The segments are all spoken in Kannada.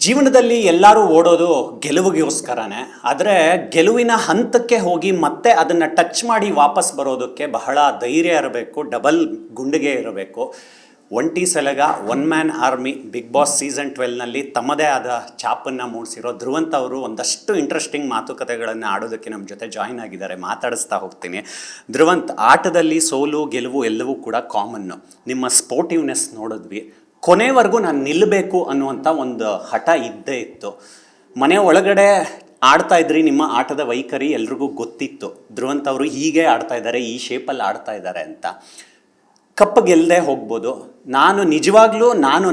ಜೀವನದಲ್ಲಿ ಎಲ್ಲರೂ ಓಡೋದು ಗೆಲುವಿಗೋಸ್ಕರನೇ. ಆದರೆ ಗೆಲುವಿನ ಹಂತಕ್ಕೆ ಹೋಗಿ ಮತ್ತೆ ಅದನ್ನು ಟಚ್ ಮಾಡಿ ವಾಪಸ್ ಬರೋದಕ್ಕೆ ಬಹಳ ಧೈರ್ಯ ಇರಬೇಕು, ಡಬಲ್ ಗುಂಡಿಗೆ ಇರಬೇಕು. ಒಂಟಿ ಸಲಗ one man army big boss season 12ನಲ್ಲಿ ತಮ್ಮದೇ ಆದ ಛಾಪನ್ನು ಮೂಡಿಸಿರೋ ಧ್ರುವಂತ್ ಅವರು ಒಂದಷ್ಟು ಇಂಟ್ರೆಸ್ಟಿಂಗ್ ಮಾತುಕತೆಗಳನ್ನು ಆಡೋದಕ್ಕೆ ನಮ್ಮ ಜೊತೆ ಜಾಯಿನ್ ಆಗಿದ್ದಾರೆ. ಮಾತಾಡಿಸ್ತಾ ಹೋಗ್ತೀನಿ. ಧ್ರುವಂತ್, ಆಟದಲ್ಲಿ ಸೋಲು ಗೆಲುವು ಎಲ್ಲವೂ ಕೂಡ ಕಾಮನ್ನು. ನಿಮ್ಮ ಸ್ಪೋರ್ಟಿವ್ನೆಸ್ ನೋಡಿದ್ವಿ. ಕೊನೆವರೆಗೂ ನಾನು ನಿಲ್ಲಬೇಕು ಅನ್ನುವಂಥ ಒಂದು ಹಠ ಇದ್ದೇ ಇತ್ತು. ಮನೆ ಒಳಗಡೆ ಆಡ್ತಾ ಇದ್ರಿ, ನಿಮ್ಮ ಆಟದ ವೈಖರಿ ಎಲ್ರಿಗೂ ಗೊತ್ತಿತ್ತು. ಧ್ರುವಂತ್ ಅವರು ಹೀಗೆ ಆಡ್ತಾ ಇದ್ದಾರೆ, ಈ ಶೇಪಲ್ಲಿ ಆಡ್ತಾ ಇದ್ದಾರೆ ಅಂತ. ಕಪ್ ಗೆಲ್ಲದೆ ಹೋಗ್ಬೋದು, ನಾನು ನಿಜವಾಗ್ಲೂ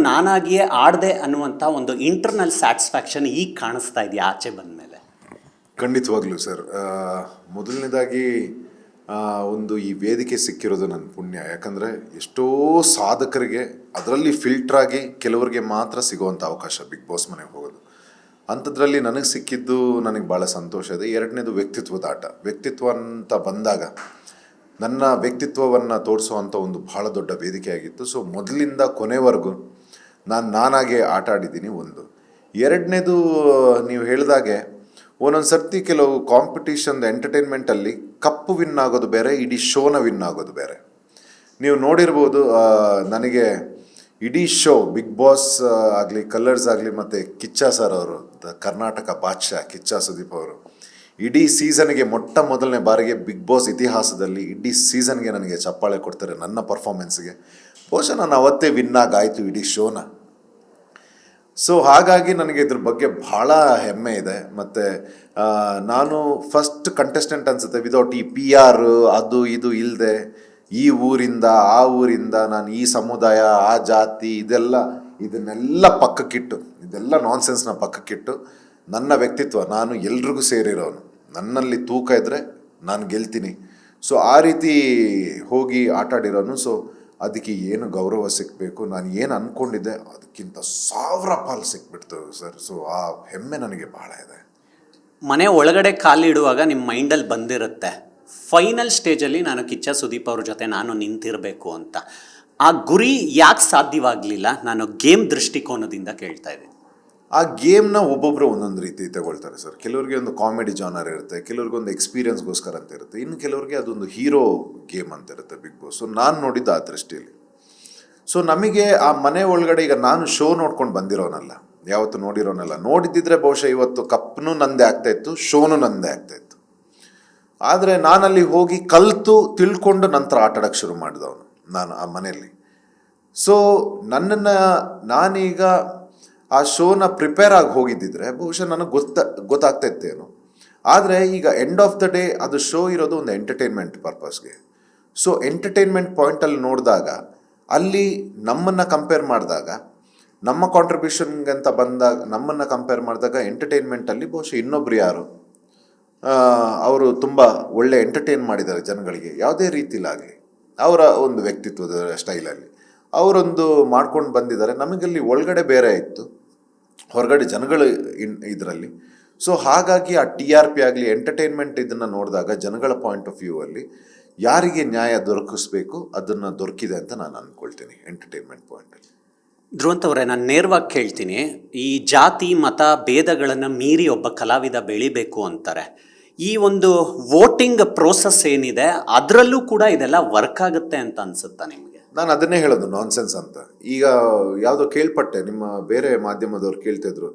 ನಾನಾಗಿಯೇ ಆಡದೆ ಅನ್ನುವಂಥ ಒಂದು ಇಂಟರ್ನಲ್ ಸ್ಯಾಟಿಸ್ಫ್ಯಾಕ್ಷನ್ ಈಗ ಕಾಣಿಸ್ತಾ ಇದೆಯಾ ಆಚೆ ಬಂದ ಮೇಲೆ? ಖಂಡಿತವಾಗ್ಲೂ ಸರ್. ಮೊದಲನೇದಾಗಿ ಒಂದು ಈ ವೇದಿಕೆ ಸಿಕ್ಕಿರೋದು ನನ್ನ ಪುಣ್ಯ. ಯಾಕಂದರೆ ಎಷ್ಟೋ ಸಾಧಕರಿಗೆ ಅದರಲ್ಲಿ ಫಿಲ್ಟ್ರಾಗಿ ಕೆಲವರಿಗೆ ಮಾತ್ರ ಸಿಗೋವಂಥ ಅವಕಾಶ ಬಿಗ್ ಬಾಸ್ ಮನೆಗೆ ಹೋಗೋದು. ಅಂಥದ್ರಲ್ಲಿ ನನಗೆ ಸಿಕ್ಕಿದ್ದು ನನಗೆ ಭಾಳ ಸಂತೋಷ ಇದೆ. ಎರಡನೇದು ವ್ಯಕ್ತಿತ್ವದ ಆಟ. ವ್ಯಕ್ತಿತ್ವ ಅಂತ ಬಂದಾಗ ನನ್ನ ವ್ಯಕ್ತಿತ್ವವನ್ನು ತೋರಿಸುವಂಥ ಒಂದು ಭಾಳ ದೊಡ್ಡ ವೇದಿಕೆ ಆಗಿತ್ತು. ಸೊ ಮೊದಲಿಂದ ಕೊನೆವರೆಗೂ ನಾನಾಗೆ ಆಟ ಆಡಿದ್ದೀನಿ. ಒಂದು ಎರಡನೇದು, ನೀವು ಹೇಳಿದಾಗೆ ಒಂದೊಂದು ಸರ್ತಿ ಕೆಲವು ಕಾಂಪಿಟೇಷನ್ ಎಂಟರ್ಟೈನ್ಮೆಂಟಲ್ಲಿ ಕಪ್ಪು ವಿನ್ ಆಗೋದು ಬೇರೆ, ಇಡೀ ಶೋನ ವಿನ್ ಆಗೋದು ಬೇರೆ. ನೀವು ನೋಡಿರ್ಬೋದು, ನನಗೆ ಇಡೀ ಶೋ ಬಿಗ್ ಬಾಸ್ ಆಗಲಿ, ಕಲರ್ಸ್ ಆಗಲಿ, ಮತ್ತು ಕಿಚ್ಚ ಸರ್ ಅವರು, ಕರ್ನಾಟಕ ಬಾದ್ಶಾ ಕಿಚ್ಚ ಸುದೀಪ್ ಅವರು, ಇಡೀ ಸೀಸನ್ಗೆ ಮೊಟ್ಟ ಮೊದಲನೇ ಬಾರಿಗೆ ಬಿಗ್ ಬಾಸ್ ಇತಿಹಾಸದಲ್ಲಿ ಇಡೀ ಸೀಸನ್ಗೆ ನನಗೆ ಚಪ್ಪಾಳೆ ಕೊಡ್ತಾರೆ ನನ್ನ ಪರ್ಫಾರ್ಮೆನ್ಸ್ಗೆ. ಬಹುಶಃ ನಾನು ಅವತ್ತೇ ವಿನ್ ಆಗಾಯಿತು ಇಡೀ ಶೋನ. ಸೊ ಹಾಗಾಗಿ ನನಗೆ ಇದ್ರ ಬಗ್ಗೆ ಭಾಳ ಹೆಮ್ಮೆ ಇದೆ. ಮತ್ತು ನಾನು ಫಸ್ಟ್ ಕಂಟೆಸ್ಟೆಂಟ್ ಅನಿಸುತ್ತೆ ವಿದೌಟ್ ಈ PR ಅದು ಇದು ಇಲ್ಲದೆ, ಈ ಊರಿಂದ ಆ ಊರಿಂದ, ನಾನು ಈ ಸಮುದಾಯ ಆ ಜಾತಿ ಇದನ್ನೆಲ್ಲ ಪಕ್ಕಕ್ಕಿಟ್ಟು, ಇದೆಲ್ಲ ನಾನ್ಸೆನ್ಸ್ನ ಪಕ್ಕಕ್ಕಿಟ್ಟು ನನ್ನ ವ್ಯಕ್ತಿತ್ವ, ನಾನು ಎಲ್ರಿಗೂ ಸೇರಿರೋನು, ನನ್ನಲ್ಲಿ ತೂಕ ಇದ್ದರೆ ನಾನು ಗೆಲ್ತೀನಿ. ಸೊ ಆ ರೀತಿ ಹೋಗಿ ಆಟ ಆಡಿರೋನು. ಸೊ ಅದಕ್ಕೆ ಏನು ಗೌರವ ಸಿಗಬೇಕು, ನಾನು ಏನು ಅಂದ್ಕೊಂಡಿದ್ದೆ ಅದಕ್ಕಿಂತ 1000 ಪಾಲು ಸಿಕ್ಬಿಡ್ತು ಸರ್. ಸೊ ಆ ಹೆಮ್ಮೆ ನನಗೆ ಭಾಳ ಇದೆ. ಮನೆ ಒಳಗಡೆ ಕಾಲಿಡುವಾಗ ನಿಮ್ಮ ಮೈಂಡಲ್ಲಿ ಬಂದಿರುತ್ತೆ, ಫೈನಲ್ ಸ್ಟೇಜಲ್ಲಿ ನಾನು ಕಿಚ್ಚ ಸುದೀಪ್ ಅವ್ರ ಜೊತೆ ನಾನು ನಿಂತಿರಬೇಕು ಅಂತ. ಆ ಗುರಿ ಯಾಕೆ ಸಾಧ್ಯವಾಗಲಿಲ್ಲ? ನಾನು ಗೇಮ್ ದೃಷ್ಟಿಕೋನದಿಂದ ಕೇಳ್ತಾ ಇದ್ದೀನಿ. ಆ ಗೇಮ್ನ ಒಬ್ಬೊಬ್ಬರು ಒಂದೊಂದು ರೀತಿ ತಗೊಳ್ತಾರೆ ಸರ್. ಕೆಲವ್ರಿಗೆ ಒಂದು ಕಾಮಿಡಿ ಜಾನರ್ ಇರುತ್ತೆ, ಕೆಲವ್ರಿಗೆ ಒಂದು ಎಕ್ಸ್ಪೀರಿಯನ್ಸ್ಗೋಸ್ಕರ ಅಂತ ಇರುತ್ತೆ, ಇನ್ನು ಕೆಲವ್ರಿಗೆ ಅದೊಂದು ಹೀರೋ ಗೇಮ್ ಅಂತ ಇರುತ್ತೆ ಬಿಗ್ ಬಾಸ್. ಸೊ ನಾನು ನೋಡಿದ್ದು ಆ ದೃಷ್ಟಿಯಲ್ಲಿ. ಸೊ ನಮಗೆ ಆ ಮನೆ ಒಳಗಡೆ, ಈಗ ನಾನು ಶೋ ನೋಡ್ಕೊಂಡು ಬಂದಿರೋನಲ್ಲ, ಯಾವತ್ತು ನೋಡಿರೋನಲ್ಲ. ನೋಡಿದ್ದಿದ್ರೆ ಬಹುಶಃ ಇವತ್ತು ಕಪ್ನೂ ನಂದೇ ಆಗ್ತಾಯಿತ್ತು, ಶೋನು ನಂದೇ ಆಗ್ತಾಯಿತ್ತು. ಆದರೆ ನಾನಲ್ಲಿ ಹೋಗಿ ಕಲಿತು ತಿಳ್ಕೊಂಡು ನಂತರ ಆಟ ಆಡೋಕ್ಕೆ ಶುರು ಮಾಡಿದವನು ನಾನು ಆ ಮನೆಯಲ್ಲಿ. ಸೊ ನನ್ನನ್ನು ನಾನೀಗ ಆ ಶೋನ ಪ್ರಿಪೇರ್ ಆಗಿ ಹೋಗಿದ್ದಿದ್ರೆ ಬಹುಶಃ ನನಗೆ ಗೊತ್ತಾಗ್ತಾ ಇತ್ತೇನು. ಆದರೆ ಈಗ ಎಂಡ್ ಆಫ್ ದ ಡೇ ಅದು ಶೋ ಇರೋದು ಒಂದು ಎಂಟರ್ಟೈನ್ಮೆಂಟ್ ಪರ್ಪಸ್ಗೆ. ಸೊ ಎಂಟರ್ಟೈನ್ಮೆಂಟ್ ಪಾಯಿಂಟಲ್ಲಿ ನೋಡಿದಾಗ, ಅಲ್ಲಿ ನಮ್ಮನ್ನು ಕಂಪೇರ್ ಮಾಡಿದಾಗ, ನಮ್ಮ ಕಾಂಟ್ರಿಬ್ಯೂಷನ್ಗೆ ಅಂತ ಬಂದಾಗ ನಮ್ಮನ್ನು ಕಂಪೇರ್ ಮಾಡಿದಾಗ, ಎಂಟರ್ಟೈನ್ಮೆಂಟಲ್ಲಿ ಬಹುಶಃ ಇನ್ನೊಬ್ರು ಯಾರು ಅವರು ತುಂಬ ಒಳ್ಳೆ ಎಂಟರ್ಟೈನ್ ಮಾಡಿದ್ದಾರೆ ಜನಗಳಿಗೆ, ಯಾವುದೇ ರೀತಿಲಾಗಲಿ ಅವರ ಒಂದು ವ್ಯಕ್ತಿತ್ವದ ಸ್ಟೈಲಲ್ಲಿ ಅವರೊಂದು ಮಾಡ್ಕೊಂಡು ಬಂದಿದ್ದಾರೆ. ನಮಗಲ್ಲಿ ಒಳಗಡೆ ಬೇರೆ ಇತ್ತು, ಹೊರಗಡೆ ಜನಗಳು ಇದರಲ್ಲಿ. ಸೊ ಹಾಗಾಗಿ ಆ TRP ಆಗಲಿ, ಎಂಟರ್ಟೈನ್ಮೆಂಟ್ ಇದನ್ನು ನೋಡಿದಾಗ ಜನಗಳ ಪಾಯಿಂಟ್ ಆಫ್ ವ್ಯೂ ಅಲ್ಲಿ ಯಾರಿಗೆ ನ್ಯಾಯ ದೊರಕಿಸ್ಬೇಕು ಅದನ್ನು ದೊರಕಿದೆ ಅಂತ ನಾನು ಅಂದ್ಕೊಳ್ತೀನಿ ಎಂಟರ್ಟೈನ್ಮೆಂಟ್ ಪಾಯಿಂಟಲ್ಲಿ. ಧ್ರುವಂತ್ ಅವರೇ, ನಾನು ನೇರವಾಗಿ ಕೇಳ್ತೀನಿ. ಈ ಜಾತಿ ಮತ ಭೇದಗಳನ್ನು ಮೀರಿ ಒಬ್ಬ ಕಲಾವಿದ ಬೆಳಿಬೇಕು ಅಂತಾರೆ. ಈ ಒಂದು ವೋಟಿಂಗ್ ಪ್ರೋಸೆಸ್ ಏನಿದೆ ಅದರಲ್ಲೂ ಕೂಡ ಇದೆಲ್ಲ ವರ್ಕ್ ಆಗುತ್ತೆ ಅಂತ ಅನ್ಸುತ್ತಾ ನಿಮಗೆ? ನಾನು ಅದನ್ನೇ ಹೇಳೋದು ನಾನ್ಸೆನ್ಸ್ ಅಂತ. ಈಗ ಯಾವುದೋ ಕೇಳ್ಪಟ್ಟೆ, ನಿಮ್ಮ ಬೇರೆ ಮಾಧ್ಯಮದವ್ರು ಕೇಳ್ತಿದ್ರು,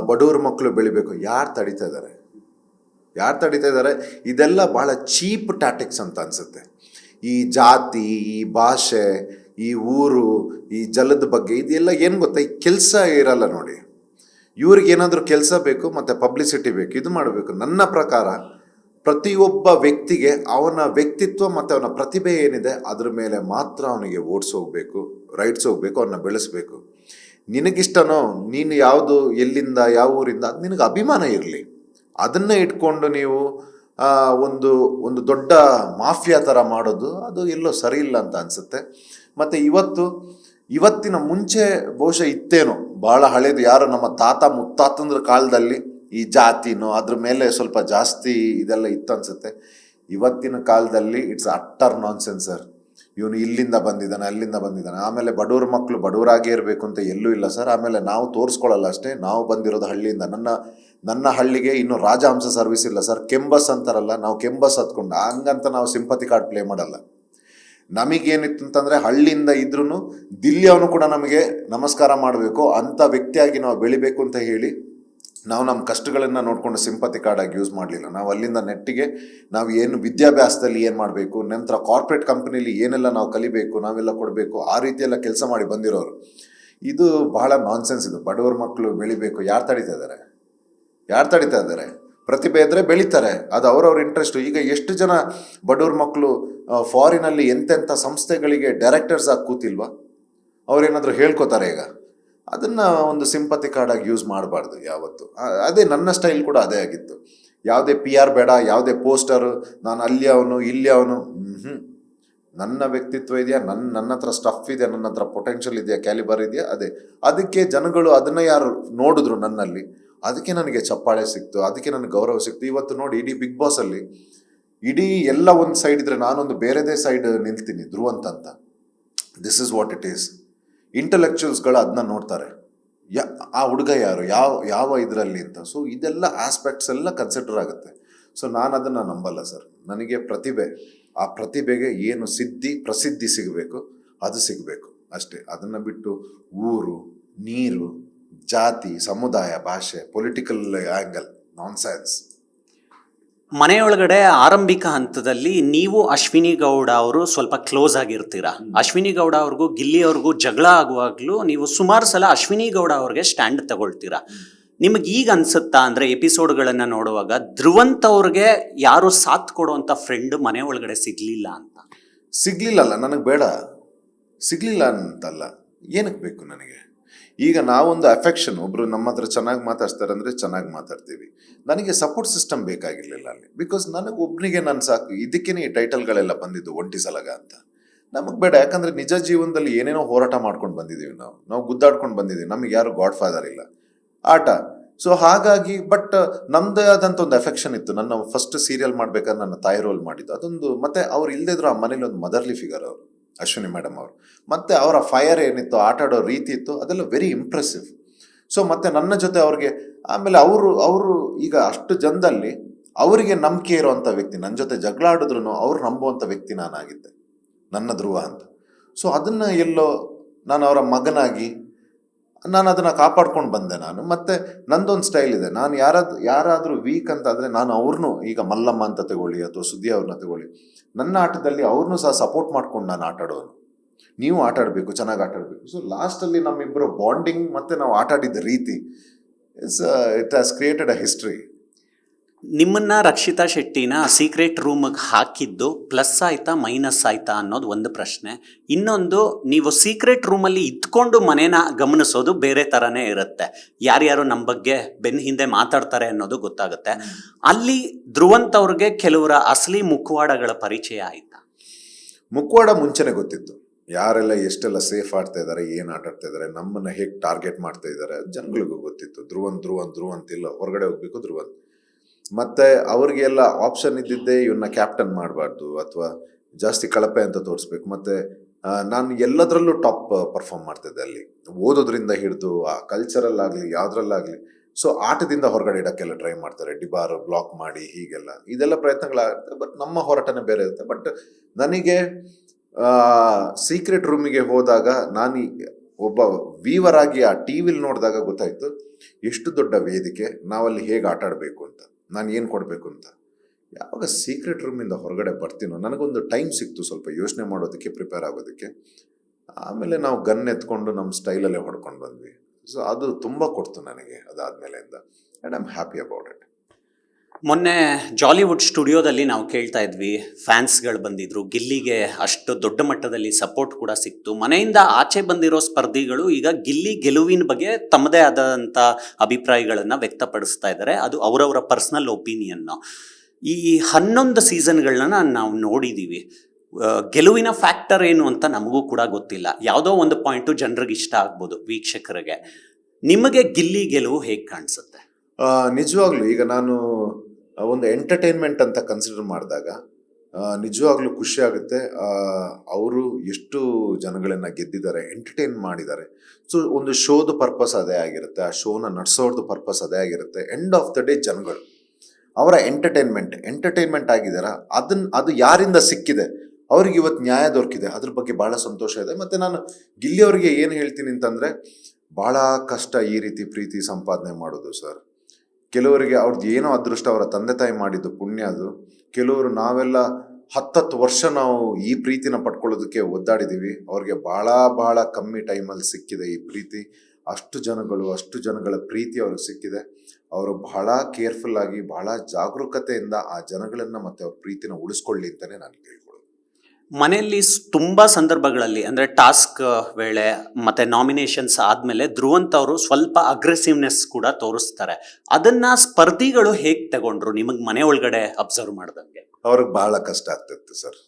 ಬಡವ್ರ ಮಕ್ಕಳು ಬೆಳಿಬೇಕು. ಯಾರು ತಡೀತಾ ಇದ್ದಾರೆ? ಇದೆಲ್ಲ ಭಾಳ ಚೀಪ್ ಟ್ಯಾಟಿಕ್ಸ್ ಅಂತ ಅನಿಸುತ್ತೆ. ಈ ಜಾತಿ, ಈ ಭಾಷೆ, ಈ ಊರು, ಈ ಜಲದ ಬಗ್ಗೆ ಇದೆಲ್ಲ ಏನು ಗೊತ್ತಾ, ಈ ಕೆಲಸ ಇರಲ್ಲ ನೋಡಿ. ಇವ್ರಿಗೇನಾದರೂ ಕೆಲಸ ಬೇಕು ಮತ್ತು ಪಬ್ಲಿಸಿಟಿ ಬೇಕು, ಇದು ಮಾಡಬೇಕು. ನನ್ನ ಪ್ರಕಾರ ಪ್ರತಿಯೊಬ್ಬ ವ್ಯಕ್ತಿಗೆ ಅವನ ವ್ಯಕ್ತಿತ್ವ ಮತ್ತು ಅವನ ಪ್ರತಿಭೆ ಏನಿದೆ ಅದ್ರ ಮೇಲೆ ಮಾತ್ರ ಅವನಿಗೆ ಓಟ್ಸ್ ಹೋಗಬೇಕು, ರೈಟ್ಸ್ ಹೋಗಬೇಕು, ಅವನ್ನ ಬೆಳೆಸಬೇಕು. ನಿನಗಿಷ್ಟನೋ, ನೀನು ಯಾವುದು, ಎಲ್ಲಿಂದ, ಯಾವ ಊರಿಂದ, ಅದು ನಿನಗೆ ಅಭಿಮಾನ ಇರಲಿ. ಅದನ್ನೇ ಇಟ್ಕೊಂಡು ನೀವು ಒಂದು ದೊಡ್ಡ ಮಾಫಿಯಾ ಥರ ಮಾಡೋದು ಅದು ಎಲ್ಲೋ ಸರಿ ಇಲ್ಲ ಅಂತ ಅನಿಸುತ್ತೆ. ಮತ್ತು ಇವತ್ತಿನ ಮುಂಚೆ ಬಹುಶಃ ಇತ್ತೇನೋ, ಭಾಳ ಹಳೇದು, ಯಾರೋ ನಮ್ಮ ತಾತ ಮುತ್ತಾತಂದ್ರ ಕಾಲದಲ್ಲಿ ಈ ಜಾತಿನೋ ಅದ್ರ ಮೇಲೆ ಸ್ವಲ್ಪ ಜಾಸ್ತಿ ಇದೆಲ್ಲ ಇತ್ತು ಅನಿಸುತ್ತೆ. ಇವತ್ತಿನ ಕಾಲದಲ್ಲಿ ಇಟ್ಸ್ ಅಟ್ಟರ್ ನಾನ್ಸೆನ್ಸ್ ಸರ್. ಇವನು ಇಲ್ಲಿಂದ ಬಂದಿದ್ದಾನೆ ಅಲ್ಲಿಂದ ಬಂದಿದ್ದಾನೆ. ಆಮೇಲೆ ಬಡವ್ರ ಮಕ್ಕಳು ಬಡವರಾಗೇ ಇರಬೇಕು ಅಂತ ಎಲ್ಲೂ ಇಲ್ಲ ಸರ್. ಆಮೇಲೆ ನಾವು ತೋರಿಸ್ಕೊಳ್ಳಲ್ಲ ಅಷ್ಟೇ, ನಾವು ಬಂದಿರೋದು ಹಳ್ಳಿಯಿಂದ. ನನ್ನ ಹಳ್ಳಿಗೆ ಇನ್ನೂ ರಾಜಹಂಸ ಸರ್ವಿಸ್ ಇಲ್ಲ ಸರ್. ಕೆಂಬಸ್ ಅಂತಾರಲ್ಲ, ನಾವು ಕೆಂಬಸ್ ಹತ್ಕೊಂಡು ಹಂಗಂತ ನಾವು ಸಿಂಪತಿ ಕಾರ್ಡ್ ಪ್ಲೇ ಮಾಡಲ್ಲ. ನಮಗೇನಿತ್ತು ಅಂತಂದರೆ ಹಳ್ಳಿಯಿಂದ ಇದ್ರೂ ದಿಲ್ಲಿಯವನು ಕೂಡ ನಮಗೆ ನಮಸ್ಕಾರ ಮಾಡಬೇಕು ಅಂಥ ವ್ಯಕ್ತಿಯಾಗಿ ನಾವು ಬೆಳಿಬೇಕು ಅಂತ ಹೇಳಿ ನಾವು ನಮ್ಮ ಕಷ್ಟಗಳನ್ನು ನೋಡಿಕೊಂಡು ಸಿಂಪತಿ ಕಾರ್ಡಾಗಿ ಯೂಸ್ ಮಾಡಲಿಲ್ಲ. ನಾವು ಅಲ್ಲಿಂದ ನೆಟ್ಟಿಗೆ ನಾವು ಏನು ವಿದ್ಯಾಭ್ಯಾಸದಲ್ಲಿ ಏನು ಮಾಡಬೇಕು, ನಂತರ ಕಾರ್ಪೊರೇಟ್ ಕಂಪ್ನಿಲಿ ಏನೆಲ್ಲ ನಾವು ಕಲಿಬೇಕು, ನಾವೆಲ್ಲ ಕೊಡಬೇಕು, ಆ ರೀತಿಯೆಲ್ಲ ಕೆಲಸ ಮಾಡಿ ಬಂದಿರೋರು. ಇದು ಬಹಳ ನಾನ್ಸೆನ್ಸ್. ಇದು ಬಡವ್ರ ಮಕ್ಕಳು ಬೆಳಿಬೇಕು, ಯಾರು ತಡೀತಾ ಇದ್ದಾರೆ? ಪ್ರತಿಭೆ ಇದ್ದರೆ ಬೆಳೀತಾರೆ, ಅದು ಅವರವ್ರ ಇಂಟ್ರೆಸ್ಟು. ಈಗ ಎಷ್ಟು ಜನ ಬಡವ್ರ ಮಕ್ಕಳು ಫಾರಿನಲ್ಲಿ ಎಂತೆಂಥ ಸಂಸ್ಥೆಗಳಿಗೆ ಡೈರೆಕ್ಟರ್ಸ್ ಆಗಿ ಕೂತಿಲ್ವಾ? ಅವ್ರೇನಾದರೂ ಹೇಳ್ಕೊತಾರೆ ಈಗ. ಅದನ್ನು ಒಂದು ಸಿಂಪತಿ ಕಾರ್ಡಾಗಿ ಯೂಸ್ ಮಾಡಬಾರ್ದು ಯಾವತ್ತು. ಅದೇ ನನ್ನ ಸ್ಟೈಲ್ ಕೂಡ ಅದೇ ಆಗಿತ್ತು. ಯಾವುದೇ PR ಬೇಡ, ಯಾವುದೇ ಪೋಸ್ಟರು, ನಾನು ಅಲ್ಲಿ ಅವನು ಇಲ್ಲಿ ಅವನು. ನನ್ನ ವ್ಯಕ್ತಿತ್ವ ಇದೆಯಾ, ನನ್ನ ಹತ್ರ ಸ್ಟಫ್ ಇದೆಯಾ, ನನ್ನ ಹತ್ರ ಪೊಟೆನ್ಷಿಯಲ್ ಇದೆಯಾ, ಕ್ಯಾಲಿಬರ್ ಇದೆಯಾ, ಅದಕ್ಕೆ ಜನಗಳು ಅದನ್ನು ಯಾರು ನೋಡಿದ್ರು ನನ್ನಲ್ಲಿ, ಅದಕ್ಕೆ ನನಗೆ ಚಪ್ಪಾಳೆ ಸಿಕ್ತು, ಅದಕ್ಕೆ ನನಗೆ ಗೌರವ ಸಿಕ್ತು. ಇವತ್ತು ನೋಡಿ, ಇಡೀ ಬಿಗ್ ಬಾಸಲ್ಲಿ ಇಡೀ ಎಲ್ಲ ಒಂದು ಸೈಡ್ ಇದ್ರೆ ನಾನೊಂದು ಬೇರೆದೇ ಸೈಡ್ ನಿಲ್ತೀನಿ, ಧ್ರುವಂತ ಅಂತ. This is what it is. ಇಂಟೆಲೆಕ್ಚುಯಲ್ಸ್ಗಳು ಅದನ್ನ ನೋಡ್ತಾರೆ, ಆ ಹುಡುಗ ಯಾರು, ಯಾವ ಇದರಲ್ಲಿ ಅಂತ. ಸೊ ಇದೆಲ್ಲ ಆಸ್ಪೆಕ್ಟ್ಸ್ ಎಲ್ಲ ಕನ್ಸಿಡರ್ ಆಗುತ್ತೆ. ಸೊ ನಾನು ಅದನ್ನು ನಂಬಲ್ಲ ಸರ್. ನನಗೆ ಪ್ರತಿಭೆ, ಆ ಪ್ರತಿಭೆಗೆ ಏನು ಪ್ರಸಿದ್ಧಿ ಸಿಗಬೇಕು ಅದು ಸಿಗಬೇಕು ಅಷ್ಟೇ. ಅದನ್ನು ಬಿಟ್ಟು ಊರು, ನೀರು, ಜಾತಿ, ಸಮುದಾಯ, ಭಾಷೆ, ಪೊಲಿಟಿಕಲ್ ಆ್ಯಂಗಲ್, ನಾನ್ಸೆನ್ಸ್. ಮನೆಯೊಳಗಡೆ ಆರಂಭಿಕ ಹಂತದಲ್ಲಿ ನೀವು ಅಶ್ವಿನಿ ಗೌಡ ಅವರು ಸ್ವಲ್ಪ ಕ್ಲೋಸ್ ಆಗಿರ್ತೀರಾ. ಅಶ್ವಿನಿ ಗೌಡ ಅವ್ರಿಗೂ ಗಿಲ್ಲಿ ಅವ್ರಿಗೂ ಜಗಳ ಆಗುವಾಗ್ಲೂ ನೀವು ಸುಮಾರು ಸಲ ಅಶ್ವಿನಿ ಗೌಡ ಅವ್ರಿಗೆ ಸ್ಟ್ಯಾಂಡ್ ತಗೊಳ್ತೀರಾ. ನಿಮಗೆ ಈಗ ಅನ್ಸುತ್ತಾ ಅಂದ್ರೆ ಎಪಿಸೋಡ್ಗಳನ್ನ ನೋಡುವಾಗ ಧ್ರುವಂತ್ ಅವ್ರಿಗೆ ಯಾರು ಸಾಥ್ ಕೊಡುವಂತ ಫ್ರೆಂಡ್ ಮನೆ ಒಳಗಡೆ ಸಿಗ್ಲಿಲ್ಲ ಅಂತ? ಸಿಗ್ಲಿಲ್ಲಲ್ಲ, ನನಗೆ ಬೇಡ. ಸಿಗ್ಲಿಲ್ಲ ಅಂತಲ್ಲ, ಏನಕ್ಕೆ ಬೇಕು ನನಗೆ? ಈಗ ನಾವೊಂದು ಅಫೆಕ್ಷನ್, ಒಬ್ರು ನಮ್ಮ ಹತ್ರ ಚೆನ್ನಾಗಿ ಮಾತಾಡ್ತಾರೆ ಅಂದರೆ ಚೆನ್ನಾಗಿ ಮಾತಾಡ್ತೀವಿ. ನನಗೆ ಸಪೋರ್ಟ್ ಸಿಸ್ಟಮ್ ಬೇಕಾಗಿರಲಿಲ್ಲ ಅಲ್ಲಿ. ಬಿಕಾಸ್ ನನಗೆ ಒಬ್ಬನಿಗೆ ನಾನು ಸಾಕು. ಇದಕ್ಕೇನೆ ಈ ಟೈಟಲ್ಗಳೆಲ್ಲ ಬಂದಿದ್ದು, ಒಂಟಿ ಸಲಗ ಅಂತ. ನಮಗೆ ಬೇಡ. ಯಾಕಂದರೆ ನಿಜ ಜೀವನದಲ್ಲಿ ಏನೇನೋ ಹೋರಾಟ ಮಾಡ್ಕೊಂಡು ಬಂದಿದ್ದೀವಿ, ನಾವು ಗುದ್ದಾಡ್ಕೊಂಡು ಬಂದಿದ್ದೀವಿ. ನಮಗೆ ಯಾರು ಗಾಡ್ ಫಾದರ್ ಇಲ್ಲ, ಆಟ. ಸೊ ಹಾಗಾಗಿ ಬಟ್ ನಮ್ಮದೇ ಆದಂಥ ಒಂದು ಅಫೆಕ್ಷನ್ ಇತ್ತು. ನನ್ನ ಫಸ್ಟ್ ಸೀರಿಯಲ್ ಮಾಡ್ಬೇಕಾದ್ರೆ ನನ್ನ ತಾಯಿ ರೋಲ್ ಮಾಡಿದ್ದು ಅದೊಂದು. ಮತ್ತೆ ಅವ್ರು ಇಲ್ಲದಿದ್ರು ಆ ಮನೇಲಿ ಒಂದು ಮದರ್ಲಿ ಫಿಗರ್ ಅವರು, ಅಶ್ವಿನಿ ಮೇಡಮ್ ಅವರು. ಮತ್ತು ಅವರ ಫೈರ್ ಏನಿತ್ತು, ಆಟ ಆಡೋ ರೀತಿ ಇತ್ತು, ಅದೆಲ್ಲ ವೆರಿ ಇಂಪ್ರೆಸಿವ್. ಸೊ ಮತ್ತು ನನ್ನ ಜೊತೆ ಅವ್ರಿಗೆ, ಆಮೇಲೆ ಅವರು ಈಗ ಅಷ್ಟು ಜನದಲ್ಲಿ ಅವರಿಗೆ ನಂಬಿಕೆ ಇರೋವಂಥ ವ್ಯಕ್ತಿ, ನನ್ನ ಜೊತೆ ಜಗಳ ಆಡಿದ್ರು ಅವ್ರು ನಂಬುವಂಥ ವ್ಯಕ್ತಿ ನಾನಾಗಿದ್ದೆ, ನನ್ನ ಧ್ರುವ ಅಂತ. ಸೊ ಅದನ್ನು ಎಲ್ಲೋ ನಾನು ಅವರ ಮಗನಾಗಿ ನಾನು ಅದನ್ನು ಕಾಪಾಡ್ಕೊಂಡು ಬಂದೆ ನಾನು. ಮತ್ತು ನಂದೊಂದು ಸ್ಟೈಲ್ ಇದೆ. ನಾನು ಯಾರಾದರೂ ವೀಕ್ ಅಂತ ಆದರೆ ನಾನು ಅವ್ರನ್ನೂ, ಈಗ ಮಲ್ಲಮ್ಮ ಅಂತ ತಗೊಳ್ಳಿ ಅಥವಾ ಸುದ್ದಿ ಅವ್ರನ್ನ ತಗೊಳ್ಳಿ, ನನ್ನ ಆಟದಲ್ಲಿ ಅವ್ರನ್ನೂ ಸಹ ಸಪೋರ್ಟ್ ಮಾಡ್ಕೊಂಡು ನಾನು ಆಟ ಆಡೋನು. ನೀವು ಆಟ ಆಡಬೇಕು, ಚೆನ್ನಾಗಿ ಆಟ ಆಡಬೇಕು. ಸೊ ಲಾಸ್ಟಲ್ಲಿ ನಮ್ಮಿಬ್ಬರು ಬಾಂಡಿಂಗ್ ಮತ್ತು ನಾವು ಆಟ ಆಡಿದ್ದ ರೀತಿ it has created a history. ನಿಮ್ಮನ್ನ ರಕ್ಷಿತಾ ಶೆಟ್ಟಿನ ಸೀಕ್ರೆಟ್ ರೂಮ್ಗೆ ಹಾಕಿದ್ದು ಪ್ಲಸ್ ಆಯ್ತಾ ಮೈನಸ್ ಆಯ್ತಾ ಅನ್ನೋದು ಒಂದು ಪ್ರಶ್ನೆ. ಇನ್ನೊಂದು, ನೀವು ಸೀಕ್ರೆಟ್ ರೂಮಲ್ಲಿ ಇದ್ಕೊಂಡು ಮನೇನ ಗಮನಿಸೋದು ಬೇರೆ ಥರನೇ ಇರುತ್ತೆ. ಯಾರ್ಯಾರು ನಮ್ಮ ಬಗ್ಗೆ ಬೆನ್ನ ಹಿಂದೆ ಮಾತಾಡ್ತಾರೆ ಅನ್ನೋದು ಗೊತ್ತಾಗುತ್ತೆ. ಅಲ್ಲಿ ಧ್ರುವಂತ್ ಅವ್ರಿಗೆ ಕೆಲವರ ಅಸಲಿ ಮುಖವಾಡಗಳ ಪರಿಚಯ ಆಯ್ತಾ? ಮುಖವಾಡ ಮುಂಚೆನೆ ಗೊತ್ತಿತ್ತು. ಯಾರೆಲ್ಲ ಎಷ್ಟೆಲ್ಲ ಸೇಫ್ ಆಡ್ತಾ ಇದ್ದಾರೆ, ಏನು ಆಟ ಆಡ್ತಾ ಇದ್ದಾರೆ, ನಮ್ಮನ್ನು ಹೇಗೆ ಟಾರ್ಗೆಟ್ ಮಾಡ್ತಾ ಇದ್ದಾರೆ, ಜನಗಳಿಗೂ ಗೊತ್ತಿತ್ತು. ಧ್ರುವಂತ್ ಇಲ್ಲ, ಹೊರಗಡೆ ಹೋಗ್ಬೇಕು ಧ್ರುವಂತ್. ಮತ್ತು ಅವ್ರಿಗೆಲ್ಲ ಆಪ್ಷನ್ ಇದ್ದಿದ್ದೇ ಇವನ್ನ ಕ್ಯಾಪ್ಟನ್ ಮಾಡಬಾರ್ದು ಅಥವಾ ಜಾಸ್ತಿ ಕಳಪೆ ಅಂತ ತೋರಿಸ್ಬೇಕು. ಮತ್ತು ನಾನು ಎಲ್ಲದರಲ್ಲೂ ಟಾಪ್ ಪರ್ಫಾರ್ಮ್ ಮಾಡ್ತಿದ್ದೆ ಅಲ್ಲಿ, ಓದೋದ್ರಿಂದ ಹಿಡಿದು ಆ ಕಲ್ಚರಲ್ಲಾಗಲಿ ಯಾವುದ್ರಲ್ಲಾಗಲಿ. ಸೊ ಆಟದಿಂದ ಹೊರಗಡೆ ಇಡೋಕ್ಕೆಲ್ಲ ಟ್ರೈ ಮಾಡ್ತಾರೆ, ಡಿಬಾರ್ ಬ್ಲಾಕ್ ಮಾಡಿ ಹೀಗೆಲ್ಲ, ಇದೆಲ್ಲ ಪ್ರಯತ್ನಗಳಾಗುತ್ತೆ. ಬಟ್ ನಮ್ಮ ಹೋರಾಟನೇ ಬೇರೆ ಇರುತ್ತೆ. ಬಟ್ ನನಗೆ ಸೀಕ್ರೆಟ್ ರೂಮಿಗೆ ಹೋದಾಗ ನಾನು ಒಬ್ಬ ವೀವರ್ ಆಗಿ ಆ ಟಿ.ವಿಲಿ ನೋಡಿದಾಗ ಗೊತ್ತಾಯಿತು ಎಷ್ಟು ದೊಡ್ಡ ವೇದಿಕೆ, ನಾವಲ್ಲಿ ಹೇಗೆ ಆಟ ಆಡಬೇಕು ಅಂತ, ನಾನು ಏನು ಕೊಡಬೇಕು ಅಂತ. ಯಾವಾಗ ಸೀಕ್ರೆಟ್ ರೂಮಿಂದ ಹೊರಗಡೆ ಬರ್ತೀನೋ ನನಗೊಂದು ಟೈಮ್ ಸಿಕ್ತು ಸ್ವಲ್ಪ ಯೋಚನೆ ಮಾಡೋದಕ್ಕೆ, ಪ್ರಿಪೇರ್ ಆಗೋದಕ್ಕೆ. ಆಮೇಲೆ ನಾವು ಗನ್ ಎತ್ಕೊಂಡು ನಮ್ಮ ಸ್ಟೈಲಲ್ಲೇ ಹೊಡ್ಕೊಂಡು ಬಂದ್ವಿ. ಸೊ ಅದು ತುಂಬ ಕೊಡ್ತು ನನಗೆ ಅದಾದಮೇಲೆಯಿಂದ. And I am happy about it. ಮೊನ್ನೆ ಜಾಲಿವುಡ್ ಸ್ಟುಡಿಯೋದಲ್ಲಿ ನಾವು ಕೇಳ್ತಾ ಇದ್ವಿ, ಫ್ಯಾನ್ಸ್ಗಳು ಬಂದಿದ್ರು, ಗಿಲ್ಲಿಗೆ ಅಷ್ಟು ದೊಡ್ಡ ಮಟ್ಟದಲ್ಲಿ ಸಪೋರ್ಟ್ ಕೂಡ ಸಿಕ್ತು. ಮನೆಯಿಂದ ಆಚೆ ಬಂದಿರೋ ಸ್ಪರ್ಧಿಗಳು ಈಗ ಗಿಲ್ಲಿ ಗೆಲುವಿನ ಬಗ್ಗೆ ತಮ್ಮದೇ ಆದಂಥ ಅಭಿಪ್ರಾಯಗಳನ್ನು ವ್ಯಕ್ತಪಡಿಸ್ತಾ ಇದ್ದಾರೆ. ಅದು ಅವರವರ ಪರ್ಸನಲ್ ಒಪಿನಿಯನ್ನು. ಈ 11 ಸೀಸನ್ಗಳನ್ನ ನಾವು ನೋಡಿದ್ದೀವಿ. ಗೆಲುವಿನ ಫ್ಯಾಕ್ಟರ್ ಏನು ಅಂತ ನಮಗೂ ಕೂಡ ಗೊತ್ತಿಲ್ಲ. ಯಾವುದೋ ಒಂದು ಪಾಯಿಂಟು ಜನರಿಗೆ ಇಷ್ಟ ಆಗ್ಬೋದು, ವೀಕ್ಷಕರಿಗೆ. ನಿಮಗೆ ಗಿಲ್ಲಿ ಗೆಲುವು ಹೇಗೆ ಕಾಣಿಸುತ್ತೆ? ನಿಜವಾಗ್ಲೂ ಈಗ ನಾನು ಒಂದು ಎಂಟರ್ಟೈನ್ಮೆಂಟ್ ಅಂತ ಕನ್ಸಿಡರ್ ಮಾಡಿದಾಗ ನಿಜವಾಗ್ಲೂ ಖುಷಿ ಆಗುತ್ತೆ. ಅವರು ಎಷ್ಟು ಜನಗಳನ್ನ ಗೆದ್ದಿದ್ದಾರೆ, ಎಂಟರ್ಟೈನ್ ಮಾಡಿದ್ದಾರೆ. ಸೊ ಒಂದು ಶೋದ ಪರ್ಪಸ್ ಅದೇ ಆಗಿರುತ್ತೆ, ಆ ಶೋನ ನಡೆಸೋರ್ದು ಪರ್ಪಸ್ ಅದೇ ಆಗಿರುತ್ತೆ. ಎಂಡ್ ಆಫ್ ದ ಡೇ ಜನಗಳು ಅವರ ಎಂಟರ್ಟೈನ್ಮೆಂಟ್ ಆಗಿದಾರ, ಅದು ಯಾರಿಂದ ಸಿಕ್ಕಿದೆ ಅವ್ರಿಗೆ ಇವತ್ತು ನ್ಯಾಯ ದೊರಕಿದೆ, ಅದ್ರ ಬಗ್ಗೆ ಬಹಳ ಸಂತೋಷ ಇದೆ. ಮತ್ತೆ ನಾನು ಗಿಲ್ಲಿಯವ್ರಿಗೆ ಏನು ಹೇಳ್ತೀನಿ ಅಂತಂದ್ರೆ, ಬಹಳ ಕಷ್ಟ ಈ ರೀತಿ ಪ್ರೀತಿ ಸಂಪಾದನೆ ಮಾಡೋದು ಸರ್. ಕೆಲವರಿಗೆ ಅವ್ರದ್ದು ಏನೋ ಅದೃಷ್ಟ, ಅವರ ತಂದೆ ತಾಯಿ ಮಾಡಿದ್ದು ಪುಣ್ಯ ಅದು. ಕೆಲವರು ನಾವೆಲ್ಲ 10 ವರ್ಷ ನಾವು ಈ ಪ್ರೀತಿನ ಪಡ್ಕೊಳ್ಳೋದಕ್ಕೆ ಒದ್ದಾಡಿದ್ದೀವಿ. ಅವ್ರಿಗೆ ಬಹಳ ಕಮ್ಮಿ ಟೈಮಲ್ಲಿ ಸಿಕ್ಕಿದೆ ಈ ಪ್ರೀತಿ. ಅಷ್ಟು ಜನಗಳ ಪ್ರೀತಿ ಅವ್ರಿಗೆ ಸಿಕ್ಕಿದೆ. ಅವರು ಬಹಳ ಕೇರ್ಫುಲ್ ಆಗಿ, ಬಹಳ ಜಾಗರೂಕತೆಯಿಂದ ಆ ಜನಗಳನ್ನ ಮತ್ತೆ ಅವ್ರ ಪ್ರೀತಿನ ಉಳಿಸ್ಕೊಳ್ಳಿ ಅಂತಾನೆ ನಾನು ಕೇಳ್ಕೊಳ್ಳೋದು. ಮನೆಯಲ್ಲಿ ತುಂಬಾ ಸಂದರ್ಭಗಳಲ್ಲಿ ಅಂದ್ರೆ ಟಾಸ್ಕ್ ವೇಳೆ ಮತ್ತೆ ನಾಮಿನೇಷನ್ಸ್ ಆದ್ಮೇಲೆ ಧ್ರುವಂತ್ ಅವರು ಸ್ವಲ್ಪ ಅಗ್ರೆಸಿವ್ನೆಸ್ ಕೂಡ ತೋರಿಸ್ತಾರೆ. ಅದನ್ನ ಸ್ಪರ್ಧಿಗಳು ಹೇಗ್ ತಗೊಂಡ್ರು ನಿಮಗ್ ಮನೆ ಒಳಗಡೆ ಅಬ್ಸರ್ವ್ ಮಾಡ್ದಂಗೆ? ಅವ್ರಿಗೆ ಬಹಳ ಕಷ್ಟ ಆಗ್ತಿತ್ತು ಸರ್.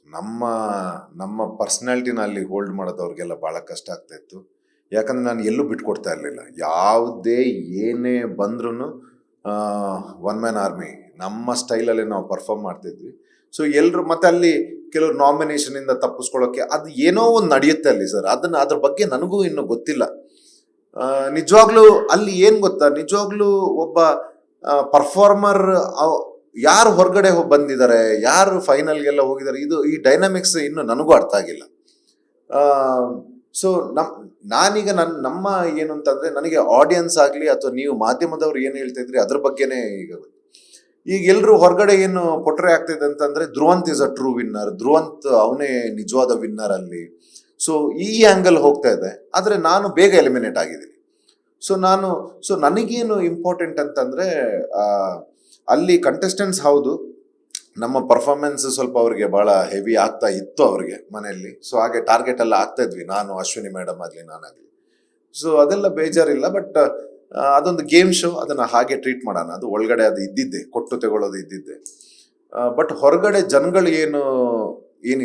ನಮ್ಮ ಪರ್ಸನಾಲಿಟಿನ ಅಲ್ಲಿ ಹೋಲ್ಡ್ ಮಾಡೋದು ಅವ್ರಿಗೆಲ್ಲ ಬಹಳ ಕಷ್ಟ ಆಗ್ತಾಯಿತ್ತು. ಯಾಕಂದ್ರೆ ನಾನು ಎಲ್ಲೂ ಬಿಟ್ಕೊಡ್ತಾ ಇರಲಿಲ್ಲ. ಯಾವುದೇ ಏನೇ ಬಂದ್ರೂ ಒನ್ ಮ್ಯಾನ್ ಆರ್ಮಿ ನಮ್ಮ ಸ್ಟೈಲಲ್ಲಿ ನಾವು ಪರ್ಫಾರ್ಮ್ ಮಾಡ್ತಿದ್ವಿ. ಸೊ ಎಲ್ಲರೂ ಮತ್ತೆ ಅಲ್ಲಿ ಕೆಲವರು ನಾಮಿನೇಷನ್ ಇಂದ ತಪ್ಪಿಸ್ಕೊಳ್ಳೋಕೆ ಅದು ಏನೋ ಒಂದು ನಡೆಯುತ್ತೆ ಅಲ್ಲಿ ಸರ್. ಅದ್ರ ಬಗ್ಗೆ ನನಗೂ ಇನ್ನೂ ಗೊತ್ತಿಲ್ಲ. ನಿಜವಾಗ್ಲೂ ಅಲ್ಲಿ ಏನ್ ಗೊತ್ತಾ, ನಿಜವಾಗ್ಲೂ ಒಬ್ಬ ಪರ್ಫಾರ್ಮರ್ ಯಾರು ಹೊರಗಡೆ ಬಂದಿದ್ದಾರೆ, ಯಾರು ಫೈನಲ್ಗೆಲ್ಲ ಹೋಗಿದ್ದಾರೆ, ಈ ಡೈನಾಮಿಕ್ಸ್ ಇನ್ನು ನನಗೂ ಅರ್ಥ ಆಗಿಲ್ಲ. ಸೊ ನಾನೀಗ ನಮ್ಮ ಏನು ಅಂತಂದ್ರೆ, ನನಗೆ ಆಡಿಯನ್ಸ್ ಆಗಲಿ ಅಥವಾ ನೀವು ಮಾಧ್ಯಮದವ್ರು ಏನು ಹೇಳ್ತಾ ಇದ್ರಿ ಅದ್ರ ಬಗ್ಗೆನೇ ಈಗ ಎಲ್ಲರೂ ಹೊರಗಡೆ ಏನು ಪೊಟ್ರೆ ಆಗ್ತಿದೆ ಅಂತಂದ್ರೆ, Dhruvanth is a true winner, Dhruvanth ಅವನೇ ನಿಜವಾದ ವಿನ್ನರ್ ಅಲ್ಲಿ. ಸೊ ಈ ಆಂಗಲ್ ಹೋಗ್ತಾ ಇದೆ. ಆದ್ರೆ ನಾನು ಬೇಗ ಎಲಿಮಿನೇಟ್ ಆಗಿದ್ದೀನಿ. ಸೊ ನನಗೇನು ಇಂಪಾರ್ಟೆಂಟ್ ಅಂತಂದ್ರೆ, ಅಲ್ಲಿ ಕಂಟೆಸ್ಟೆಂಟ್ಸ್ ಹೌದು, ನಮ್ಮ ಪರ್ಫಾರ್ಮೆನ್ಸ್ ಸ್ವಲ್ಪ ಅವ್ರಿಗೆ ಬಹಳ ಹೆವಿ ಆಗ್ತಾ ಇತ್ತು ಅವ್ರಿಗೆ ಮನೆಯಲ್ಲಿ. ಸೊ ಹಾಗೆ ಟಾರ್ಗೆಟ್ ಎಲ್ಲ ಆಗ್ತಾ ಇದ್ವಿ, ನಾನು ಅಶ್ವಿನಿ ಮೇಡಮ್ ಆಗಲಿ ನಾನಾಗಲಿ. ಸೊ ಅದೆಲ್ಲ ಬೇಜಾರಿಲ್ಲ. ಬಟ್ ಅದೊಂದು ಗೇಮ್ ಶೋ, ಅದನ್ನ ಹಾಗೆ ಟ್ರೀಟ್ ಮಾಡೋಣ. ಅದು ಒಳಗಡೆ ಅದು ಇದ್ದಿದ್ದೆ, ಕೊಟ್ಟು ತಗೊಳ್ಳೋದು ಇದ್ದಿದ್ದೆ. ಬಟ್ ಹೊರಗಡೆ ಜನಗಳು ಏನು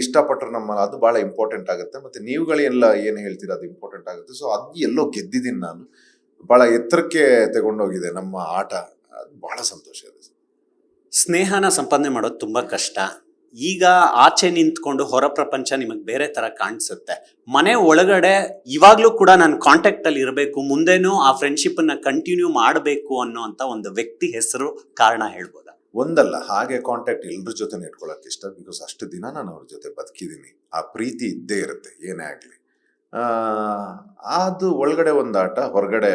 ಇಷ್ಟಪಟ್ಟರು ಅದು ಬಹಳ ಇಂಪಾರ್ಟೆಂಟ್ ಆಗುತ್ತೆ. ಮತ್ತೆ ನೀವುಗಳೆಲ್ಲ ಏನು ಹೇಳ್ತೀರಾ ಅದು ಇಂಪಾರ್ಟೆಂಟ್ ಆಗುತ್ತೆ. ಸೊ ಅದು ಎಲ್ಲೋ ಗೆದ್ದಿದ್ದೀನಿ ನಾನು. ಬಹಳ ಎತ್ತರಕ್ಕೆ ತಗೊಂಡೋಗಿದೆ ನಮ್ಮ ಆಟ. ಅದು ಬಹಳ ಸಂತೋಷ ಇದೆ. ಸ್ನೇಹನ ಸಂಪಾದನೆ ಮಾಡೋದು ತುಂಬಾ ಕಷ್ಟ. ಈಗ ಆಚೆ ನಿಂತ್ಕೊಂಡು ಹೊರ ಪ್ರಪಂಚ ನಿಮಗೆ ಬೇರೆ ತರ ಕಾಣಿಸುತ್ತೆ. ಮನೆ ಒಳಗಡೆ ಇವಾಗ್ಲೂ ಕೂಡ ನಾನು ಕಾಂಟ್ಯಾಕ್ಟ್ ಅಲ್ಲಿ ಇರಬೇಕು, ಮುಂದೇನೂ ಆ ಫ್ರೆಂಡ್ಶಿಪ್ ಅನ್ನ ಕಂಟಿನ್ಯೂ ಮಾಡಬೇಕು ಅನ್ನೋ ಅಂತ ಒಂದು ವ್ಯಕ್ತಿ ಹೆಸರು ಕಾರಣ ಹೇಳ್ಬೋದಾ? ಒಂದಲ್ಲ, ಹಾಗೆ ಕಾಂಟ್ಯಾಕ್ಟ್ ಎಲ್ರ ಜೊತೆ ಇಟ್ಕೊಳಕ್ ಇಷ್ಟ. ಬಿಕಾಸ್ ಅಷ್ಟು ದಿನ ನಾನು ಅವ್ರ ಜೊತೆ ಬದುಕಿದ್ದೀನಿ. ಆ ಪ್ರೀತಿ ಇದ್ದೇ ಇರುತ್ತೆ ಏನೇ ಆಗ್ಲಿ. ಅದು ಒಳಗಡೆ ಒಂದು ಆಟ, ಹೊರಗಡೆ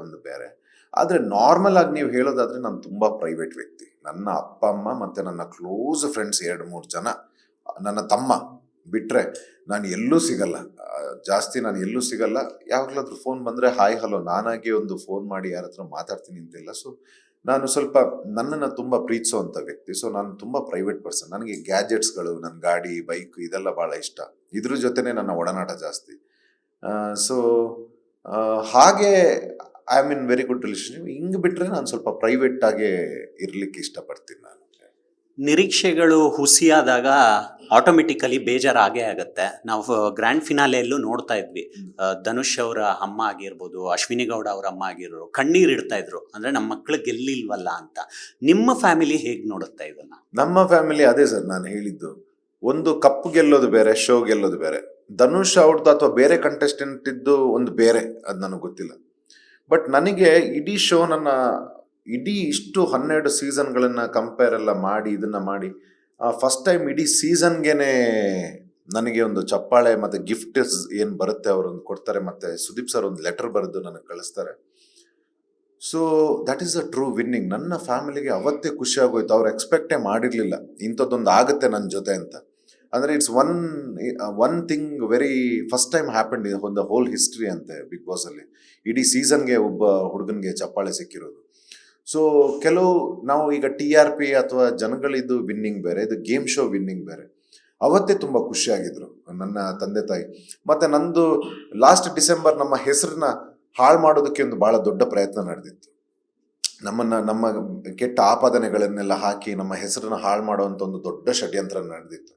ಒಂದು ಬೇರೆ. ಆದ್ರೆ ನಾರ್ಮಲ್ ಆಗಿ ನೀವು ಹೇಳೋದಾದ್ರೆ, ನಾನು ತುಂಬಾ ಪ್ರೈವೇಟ್ ವ್ಯಕ್ತಿ. ನನ್ನ ಅಪ್ಪ ಅಮ್ಮ ಮತ್ತೆ ನನ್ನ ಕ್ಲೋಸ್ ಫ್ರೆಂಡ್ಸ್ 2-3 ಜನ, ನನ್ನ ತಮ್ಮ ಬಿಟ್ರೆ ನಾನು ಎಲ್ಲೂ ಸಿಗಲ್ಲ. ಜಾಸ್ತಿ ನಾನು ಎಲ್ಲೂ ಸಿಗಲ್ಲ. ಯಾವಾಗ್ಲಾದ್ರೂ ಫೋನ್ ಬಂದ್ರೆ ಹಾಯ್ ಹಲೋ ನಾನಾಗಿ ಒಂದು ಫೋನ್ ಮಾಡಿ ಯಾರ ಹತ್ರ ಮಾತಾಡ್ತೀನಿ ಅಂತಿಲ್ಲ. ಸೊ ನಾನು ಸ್ವಲ್ಪ ನನ್ನನ್ನು ತುಂಬ ಪ್ರೀತಿಸೋವಂಥ ವ್ಯಕ್ತಿ. ಸೊ ನಾನು ತುಂಬ ಪ್ರೈವೇಟ್ ಪರ್ಸನ್. ನನಗೆ ಗ್ಯಾಜೆಟ್ಸ್ಗಳು, ನನ್ನ ಗಾಡಿ, ಬೈಕ್ ಇದೆಲ್ಲ ಭಾಳ ಇಷ್ಟ. ಇದ್ರ ಜೊತೆನೇ ನನ್ನ ಒಡನಾಟ ಜಾಸ್ತಿ. ಸೊ ಹಾಗೆ I am in very good relationship. ಹಿಂಗೆ ಬಿಟ್ಟರೆ ನಾನು ಸ್ವಲ್ಪ ಪ್ರೈವೇಟ್ ಆಗೇ ಇರ್ಲಿಕ್ಕೆ ಇಷ್ಟಪಡ್ತೀನಿ ನಾನು. ನಿರೀಕ್ಷೆಗಳು ಹುಸಿಯಾದಾಗ ಆಟೋಮೆಟಿಕಲಿ ಬೇಜಾರಾಗೇ ಆಗತ್ತೆ. ನಾವು ಗ್ರ್ಯಾಂಡ್ ಫಿನಾಲೆಯಲ್ಲೂ ನೋಡ್ತಾ ಇದ್ವಿ, ಧನುಷ್ ಅವರ ಅಮ್ಮ ಆಗಿರ್ಬೋದು, ಅಶ್ವಿನಿ ಗೌಡ ಅವರ ಅಮ್ಮ ಆಗಿರೋರು ಕಣ್ಣೀರ್ ಇಡ್ತಾ ಇದ್ರು, ಅಂದ್ರೆ ನಮ್ಮ ಮಕ್ಳು ಗೆಲ್ಲಿಲ್ವಲ್ಲ ಅಂತ. ನಿಮ್ಮ ಫ್ಯಾಮಿಲಿ ಹೇಗ್ ನೋಡುತ್ತೆ ಇದನ್ನ? ನಮ್ಮ ಫ್ಯಾಮಿಲಿ ಅದೇ ಸರ್ ನಾನು ಹೇಳಿದ್ದು, ಒಂದು ಕಪ್ ಗೆಲ್ಲೋದು ಬೇರೆ, ಶೋ ಗೆಲ್ಲೋದು ಬೇರೆ. ಧನುಷ್ ಅವ್ರದ್ದು ಅಥವಾ ಬೇರೆ ಕಂಟೆಸ್ಟೆಂಟ್ ಇದ್ದು ಒಂದು ಬೇರೆ, ಅದು ನನಗೆ ಗೊತ್ತಿಲ್ಲ. ಬಟ್ ನನಗೆ ಇಡೀ ಶೋ, ಇಡೀ ಇಷ್ಟು 12 ಸೀಸನ್ಗಳನ್ನ ಕಂಪೇರ್ ಎಲ್ಲ ಮಾಡಿ ಇದನ್ನ ಮಾಡಿ ಫಸ್ಟ್ ಟೈಮ್ ಇಡೀ ಸೀಸನ್ಗೆನೆ ನನಗೆ ಒಂದು ಚಪ್ಪಾಳೆ ಮತ್ತೆ ಗಿಫ್ಟ್ ಏನು ಬರುತ್ತೆ ಅವರೊಂದು ಕೊಡ್ತಾರೆ. ಮತ್ತೆ ಸುದೀಪ್ ಸರ್ ಒಂದು ಲೆಟರ್ ಬರೆದು ನನಗೆ ಕಳಿಸ್ತಾರೆ. So that is a true winning. ನನ್ನ ಫ್ಯಾಮಿಲಿಗೆ ಅವತ್ತೇ ಖುಷಿ ಆಗೋಯ್ತು. ಅವ್ರು ಎಕ್ಸ್ಪೆಕ್ಟೇ ಮಾಡಿರ್ಲಿಲ್ಲ ಇಂಥದ್ದೊಂದು ಆಗುತ್ತೆ ನನ್ನ ಜೊತೆ ಅಂತ. ಅಂದರೆ it's one thing very first time happened in the whole history ಅಂತೆ ಬಿಗ್ ಬಾಸ್ ಅಲ್ಲಿ. ಇಡೀ ಸೀಸನ್ಗೆ ಒಬ್ಬ ಹುಡುಗನಿಗೆ ಚಪ್ಪಾಳೆ ಸಿಕ್ಕಿರೋದು. ಸೊ ನಾವು ಈಗ TRP ಅಥವಾ ಜನಗಳಿದ್ದು ವಿನ್ನಿಂಗ್ ಬೇರೆ, ಇದು ಗೇಮ್ ಶೋ ವಿನ್ನಿಂಗ್ ಬೇರೆ. ಅವತ್ತೇ ತುಂಬ ಖುಷಿಯಾಗಿದ್ರು ನನ್ನ ತಂದೆ ತಾಯಿ. ಮತ್ತೆ ನಂದು ಲಾಸ್ಟ್ ಡಿಸೆಂಬರ್ ನಮ್ಮ ಹೆಸರನ್ನ ಹಾಳು ಮಾಡೋದಕ್ಕೆ ಒಂದು ಬಹಳ ದೊಡ್ಡ ಪ್ರಯತ್ನ ನಡೆದಿತ್ತು. ನಮ್ಮ ಕೆಟ್ಟ ಆಪಾದನೆಗಳನ್ನೆಲ್ಲ ಹಾಕಿ ನಮ್ಮ ಹೆಸರನ್ನ ಹಾಳು ಮಾಡುವಂಥ ಒಂದು ದೊಡ್ಡ ಷಡ್ಯಂತ್ರ ನಡೆದಿತ್ತು.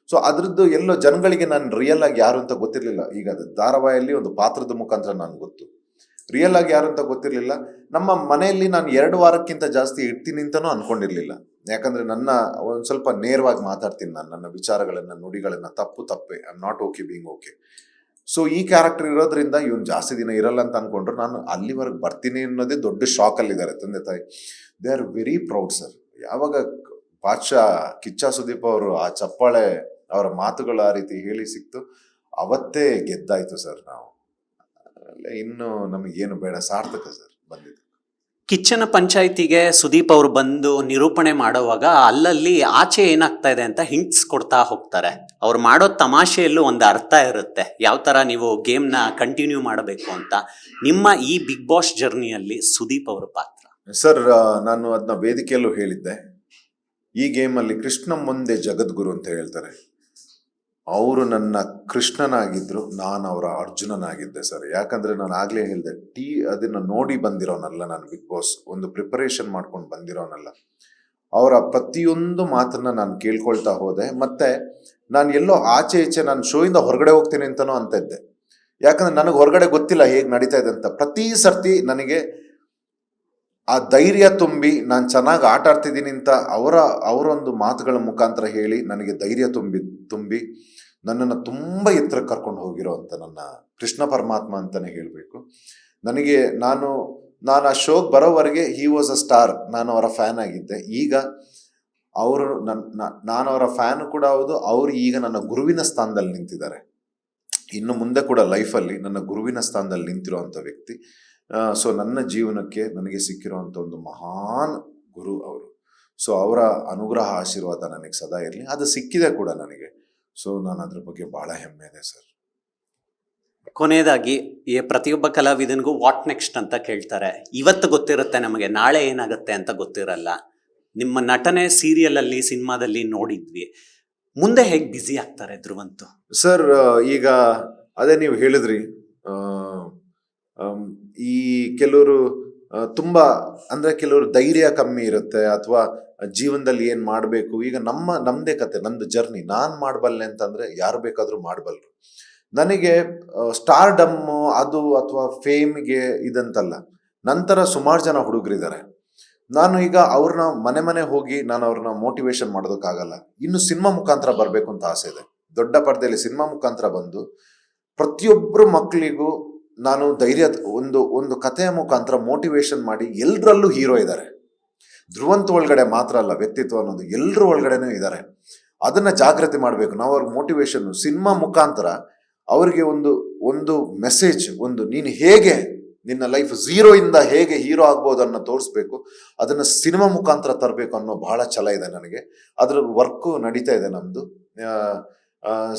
ಸೊ ಅದ್ರದ್ದು ಎಲ್ಲೋ ಜನಗಳಿಗೆ ನಾನು ರಿಯಲ್ ಆಗಿ ಯಾರು ಅಂತ ಗೊತ್ತಿರಲಿಲ್ಲ. ಈಗ ಅದು ಧಾರಾವಾಹಿಯಲ್ಲಿ ಒಂದು ಪಾತ್ರದ ಮುಖಾಂತರ ನಾನು ಗೊತ್ತು, ರಿಯಲ್ ಆಗಿ ಯಾರು ಅಂತ ಗೊತ್ತಿರಲಿಲ್ಲ. ನಮ್ಮ ಮನೆಯಲ್ಲಿ ನಾನು 2 ವಾರಕ್ಕಿಂತ ಜಾಸ್ತಿ ಇರ್ತೀನಿ ಅಂತಲೂ ಅನ್ಕೊಂಡಿರ್ಲಿಲ್ಲ. ಯಾಕಂದರೆ ನನ್ನ ಒಂದು ಸ್ವಲ್ಪ ನೇರವಾಗಿ ಮಾತಾಡ್ತೀನಿ ನಾನು, ನನ್ನ ವಿಚಾರಗಳನ್ನು ನುಡಿಗಳನ್ನು ತಪ್ಪೆ, I am not okay being okay. So ಈ ಕ್ಯಾರೆಕ್ಟರ್ ಇರೋದ್ರಿಂದ ಇವನು ಜಾಸ್ತಿ ದಿನ ಇರಲ್ಲ ಅಂತ ಅಂದ್ಕೊಂಡ್ರು. ನಾನು ಅಲ್ಲಿವರೆಗೆ ಬರ್ತೀನಿ ಅನ್ನೋದೇ ದೊಡ್ಡ ಶಾಕಲ್ಲಿದ್ದಾರೆ ತಂದೆ ತಾಯಿ. They are very proud sir. ಯಾವಾಗ ಬಾದ್ಶಾ ಕಿಚ್ಚ ಸುದೀಪ್ ಅವರು ಆ ಚಪ್ಪಾಳೆ ಅವರ ಮಾತುಗಳು ಆ ರೀತಿ ಹೇಳಿ ಸಿಕ್ತು, ಅವತ್ತೇ ಗೆದ್ದಾಯ್ತು ಸರ್ ನಾವು. ಇನ್ನು ನಮಗೇನು ಬೇಡ, ಸಾರ್ಥಕ ಸರ್ ಬಂದಿದ್ದು. ಕಿಚ್ಚನ ಪಂಚಾಯಿತಿಗೆ ಸುದೀಪ್ ಅವರು ಬಂದು ನಿರೂಪಣೆ ಮಾಡುವಾಗ ಅಲ್ಲಲ್ಲಿ ಆಚೆ ಏನಾಗ್ತಾ ಇದೆ ಅಂತ ಹಿಂಟ್ಸ್ ಕೊಡ್ತಾ ಹೋಗ್ತಾರೆ. ಅವ್ರು ಮಾಡೋ ತಮಾಷೆಯಲ್ಲೂ ಒಂದು ಅರ್ಥ ಇರುತ್ತೆ, ಯಾವ ಥರ ನೀವು ಗೇಮ್ನ ಕಂಟಿನ್ಯೂ ಮಾಡಬೇಕು ಅಂತ. ನಿಮ್ಮ ಈ ಬಿಗ್ ಬಾಸ್ ಜರ್ನಿಯಲ್ಲಿ ಸುದೀಪ್ ಅವರ ಪಾತ್ರ ಸರ್, ನಾನು ಅದನ್ನ ವೇದಿಕೆಯಲ್ಲೂ ಹೇಳಿದ್ದೆ. ಈ ಗೇಮಲ್ಲಿ ಕೃಷ್ಣ ಮುಂದೆ ಜಗದ್ಗುರು ಅಂತ ಹೇಳ್ತಾರೆ. ಅವರು ನನ್ನ ಕೃಷ್ಣನಾಗಿದ್ರು, ನಾನು ಅವರ ಅರ್ಜುನನಾಗಿದ್ದೆ ಸರ್. ಯಾಕಂದ್ರೆ ನಾನು ಆಗ್ಲೇ ಹೇಳಿದೆ, ಅದನ್ನ ನೋಡಿ ಬಂದಿರೋನಲ್ಲ ನಾನು. ಬಿಗ್ ಬಾಸ್ ಒಂದು ಪ್ರಿಪರೇಷನ್ ಮಾಡ್ಕೊಂಡು ಬಂದಿರೋನಲ್ಲ. ಅವರ ಪ್ರತಿಯೊಂದು ಮಾತನ್ನ ನಾನು ಕೇಳ್ಕೊಳ್ತಾ ಹೋದೆ. ಮತ್ತೆ ನಾನು ಎಲ್ಲೋ ಆಚೆ ಈಚೆ ನಾನು ಶೋಯಿಂದ ಹೊರಗಡೆ ಹೋಗ್ತೀನಿ ಅಂತನೂ ಅಂತ ಇದ್ದೆ. ಯಾಕಂದ್ರೆ ನನಗೆ ಹೊರಗಡೆ ಗೊತ್ತಿಲ್ಲ ಹೇಗೆ ನಡೀತಾ ಇದೆ ಅಂತ. ಪ್ರತಿ ಸರ್ತಿ ನನಗೆ ಆ ಧೈರ್ಯ ತುಂಬಿ ನಾನು ಚೆನ್ನಾಗಿ ಆಟ ಆಡ್ತಿದ್ದೀನಿ ಅಂತ ಅವರೊಂದು ಮಾತುಗಳ ಮುಖಾಂತರ ಹೇಳಿ ನನಗೆ ಧೈರ್ಯ ತುಂಬಿ ನನ್ನನ್ನು ತುಂಬ ಎತ್ತರಕ್ಕೆ ಕರ್ಕೊಂಡು ಹೋಗಿರೋ ಅಂತ ನನ್ನ ಕೃಷ್ಣ ಪರಮಾತ್ಮ ಅಂತಲೇ ಹೇಳಬೇಕು. ನನಗೆ ನಾನು ಆ ಶೋಗೆ ಬರೋವರೆಗೆ ಹಿ ವಾಸ್ ಅ ಸ್ಟಾರ್, ನಾನು ಅವರ ಫ್ಯಾನ್ ಆಗಿದ್ದೆ. ಈಗ ಅವರು ನಾನು ಅವರ ಫ್ಯಾನ್ ಕೂಡ ಹೌದು. ಅವರು ಈಗ ನನ್ನ ಗುರುವಿನ ಸ್ಥಾನದಲ್ಲಿ ನಿಂತಿದ್ದಾರೆ. ಇನ್ನು ಮುಂದೆ ಕೂಡ ಲೈಫಲ್ಲಿ ನನ್ನ ಗುರುವಿನ ಸ್ಥಾನದಲ್ಲಿ ನಿಂತಿರೋವಂಥ ವ್ಯಕ್ತಿ. ಸೊ ನನ್ನ ಜೀವನಕ್ಕೆ ನನಗೆ ಸಿಕ್ಕಿರುವಂಥ ಒಂದು ಮಹಾನ್ ಗುರು ಅವರು. ಸೊ ಅವರ ಅನುಗ್ರಹ ಆಶೀರ್ವಾದ ನನಗೆ ಸದಾ ಇರಲಿ. ಅದು ಸಿಕ್ಕಿದೆ ಕೂಡ ನನಗೆ. ಸೊ ನಾನು ಅದ್ರ ಬಗ್ಗೆ ಬಹಳ ಹೆಮ್ಮೆ ಇದೆ ಸರ್. ಕೊನೆಯದಾಗಿ ಪ್ರತಿಯೊಬ್ಬ ಕಲಾವಿದನಿಗೂ ವಾಟ್ ನೆಕ್ಸ್ಟ್ ಅಂತ ಕೇಳ್ತಾರೆ. ಇವತ್ತು ಗೊತ್ತಿರುತ್ತೆ ನಮಗೆ, ನಾಳೆ ಏನಾಗುತ್ತೆ ಅಂತ ಗೊತ್ತಿರಲ್ಲ. ನಿಮ್ಮ ನಟನೆ ಸೀರಿಯಲಲ್ಲಿ, ಸಿನಿಮಾದಲ್ಲಿ ನೋಡಿದ್ವಿ. ಮುಂದೆ ಹೇಗೆ ಬ್ಯುಸಿ ಆಗ್ತಾರೆ ಧ್ರುವಂತು ಸರ್? ಈಗ ಅದೇ ನೀವು ಹೇಳಿದ್ರಿ, ಈ ಕೆಲವರು ತುಂಬಾ ಅಂದ್ರೆ ಕೆಲವರು ಧೈರ್ಯ ಕಮ್ಮಿ ಇರುತ್ತೆ, ಅಥವಾ ಜೀವನದಲ್ಲಿ ಏನ್ ಮಾಡಬೇಕು. ಈಗ ನಮ್ದೇ ಕತೆ, ನಂದು ಜರ್ನಿ. ನಾನ್ ಮಾಡಬಲ್ಲೆ ಅಂತಂದ್ರೆ ಯಾರು ಬೇಕಾದ್ರೂ ಮಾಡಬಲ್ರು. ನನಗೆ ಸ್ಟಾರ್ಡಮ್ ಅದು ಅಥವಾ ಫೇಮ್ಗೆ ಇದಂತಲ್ಲ. ನಂತರ ಸುಮಾರು ಜನ ಹುಡುಗರಿದ್ದಾರೆ. ನಾನು ಈಗ ಅವ್ರನ್ನ ಮನೆ ಹೋಗಿ ನಾನು ಅವ್ರನ್ನ ಮೋಟಿವೇಶನ್ ಮಾಡೋದಕ್ಕಾಗಲ್ಲ. ಇನ್ನು ಸಿನಿಮಾ ಮುಖಾಂತರ ಬರಬೇಕು ಅಂತ ಆಸೆ ಇದೆ. ದೊಡ್ಡ ಪರದೆಯಲ್ಲಿ ಸಿನಿಮಾ ಮುಖಾಂತರ ಬಂದು ಪ್ರತಿಯೊಬ್ಬರು ಮಕ್ಕಳಿಗೂ ನಾನು ಧೈರ್ಯ ಒಂದು ಕಥೆಯ ಮುಖಾಂತರ ಮೋಟಿವೇಶನ್ ಮಾಡಿ. ಎಲ್ಲರಲ್ಲೂ ಹೀರೋ ಇದ್ದಾರೆ. ಧ್ರುವಂತ ಒಳಗಡೆ ಮಾತ್ರ ಅಲ್ಲ, ವ್ಯಕ್ತಿತ್ವ ಅನ್ನೋದು ಎಲ್ಲರ ಒಳಗಡೆನೂ ಇದ್ದಾರೆ. ಅದನ್ನ ಜಾಗೃತಿ ಮಾಡಬೇಕು ನಾವು. ಅವ್ರಿಗೆ ಮೋಟಿವೇಶನ್ ಸಿನಿಮಾ ಮುಖಾಂತರ ಅವ್ರಿಗೆ ಒಂದು ಮೆಸೇಜ್, ನೀನು ಹೇಗೆ ನಿನ್ನ ಲೈಫ್ ಝೀರೋಯಿಂದ ಹೇಗೆ ಹೀರೋ ಆಗ್ಬೋದು ಅನ್ನೋ ತೋರಿಸ್ಬೇಕು. ಅದನ್ನ ಸಿನಿಮಾ ಮುಖಾಂತರ ತರಬೇಕು ಅನ್ನೋ ಬಹಳ ಛಲ ಇದೆ ನನಗೆ. ಅದ್ರ ವರ್ಕು ನಡೀತಾ ಇದೆ ನಮ್ದು.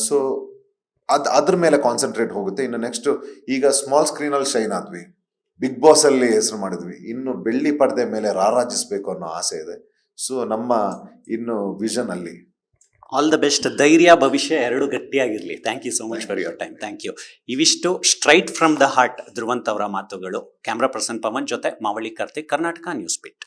ಸೊ ಅದ್ರ ಮೇಲೆ ಕಾನ್ಸಂಟ್ರೇಟ್ ಹೋಗುತ್ತೆ. ಇನ್ನು ನೆಕ್ಸ್ಟ್ ಈಗ ಸ್ಮಾಲ್ ಸ್ಕ್ರೀನಲ್ಲಿ ಶೈನ್ ಆದ್ವಿ, ಬಿಗ್ ಬಾಸ್ ಅಲ್ಲಿ ಹೆಸರು ಮಾಡಿದ್ವಿ. ಇನ್ನು ಬೆಳ್ಳಿ ಪರದೆ ಮೇಲೆ ರಾರಾಜಿಸ್ಬೇಕು ಅನ್ನೋ ಆಸೆ ಇದೆ. ಸೊ ನಮ್ಮ ಇನ್ನು ವಿಷನ್ ಅಲ್ಲಿ. All the best. ಧೈರ್ಯ, ಭವಿಷ್ಯ ಎರಡು ಗಟ್ಟಿಯಾಗಿರಲಿ. Thank you so much for your time. Thank you. ಇವಿಷ್ಟು straight from the heart Dhruvanth ಅವರ ಮಾತುಗಳು. ಕ್ಯಾಮ್ರಾ ಪರ್ಸನ್ ಪವನ್ ಜೊತೆ ಮಾವಳಿ ಕಾರ್ತಿಕ್, ಕರ್ನಾಟಕ ನ್ಯೂಸ್ ಬಿಟ್.